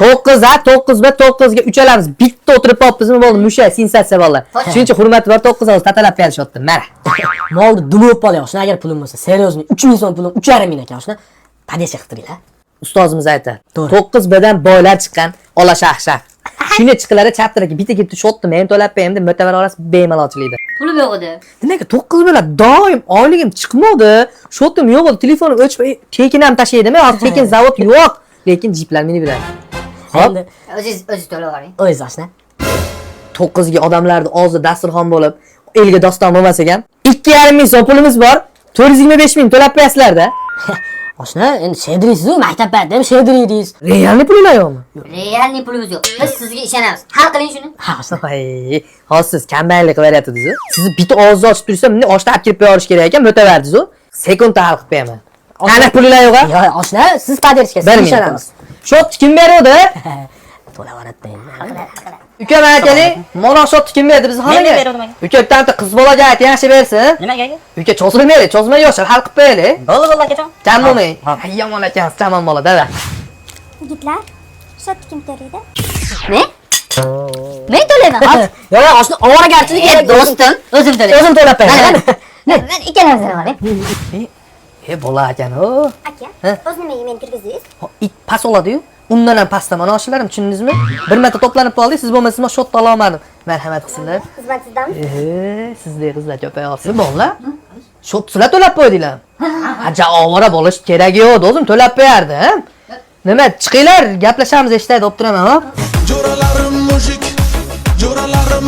9 ha, 9 va 9 ga uchalamiz bitta o'tirib qolibmizmi bo'ldi, musha sensatsiya bolalar. Shuncha hurmati bor 9 hoz tatalab berishyapti. Mana. Molni dumib qoldi yoshni agar pulim bo'lsa, seryozni 3000 so'm pulim 3,5 ming ekan yoshni. Padesha qildiringlar. Ustozimiz aytadi. To'g'ri. 9 bilan boylar chiqqan, ola shah. Shuni chiqilari chaptirga bitta ketdi shotdi, men to'lab berim deb mo'tabar orasi bemalol ochiladi. Pulim yo'q edi. Nimaga 9 bilan doim oyligim chiqmadi. Shotim yo'q edi, telefonim o'chib, tekin ham tashaydimi? Hozir tekin zavod yo'q, lekin jiplar meni biladi. Hop, O'zingiz to'lavering. O'zingiz yoshni. 9 ga odamlarni og'zida dasturxon bo'lib, elga doston bo'lmasa ekan, 2,5 ming so'm pulimiz bor. 425 ming to'lab qo'yasizlar-da. Oshna, endi shedriysiz-ku, maktab paytida ham shedriydingiz. Realni pulinglar yo'qmi? Realniy pulimiz yo'q. Biz sizga ishonamiz. Hal qiling shuni. Ha, oshna. Voy, hozir siz kambaylik qilyapsiz-ku. Sizni bitta og'izni ochib tursam, bunday oshni olib kelib qo'yarish kerak ekan, o'taverdingiz-ku. Sekundda hal qilib qo'yaman. Qani pulinglar yo'q-a? Yo'q, oshna, siz paderishga Bir ishonamiz. Shot kim berdi? To'lavaradi endi. Uka keling, mana shot kim berdi biz xonaga? Men berdim aka. Uka bitta qiz bolaga ayt, yaxshi bersin. Nimaga aka? Uka cho'zilmaydi, cho'zma yoshlar hal qilib qo'yaylik. Bo'ldi akajon. Kam bo'lmang. Yomon ekansiz, tamom bola, dada. Yigitlar, shotni kim to'laydi? Men? Men to'layman. Yo'q, oshna, ovoragarchilik kerak Do'stim, o'zim to'layman. O'zim to'lab beraman. Men ikkalamizni oling. Bola ekan o. Aka, o'z nimaga meni kirgizdingiz? It pas oladi-yu. Undan ham pastda mana oshilarim, tushundingizmi? Bir marta to'planib qoldik, siz bo'lmasangiz shot ola olmadim. Marhamat qilsinlar. Xizmat sizdami? Sizdek qizlar ko'payapsiz, bolalar. Shot sizlar to'lab qo'ydinglar. Aja ovora bo'lish kerak yo'q, o'zim to'lab qo'yardi, ha? Nima, chiqinglar, gaplashamiz, eshitaydi, o'p turaman, hop. Jo'ralarim mushik, jo'ralarim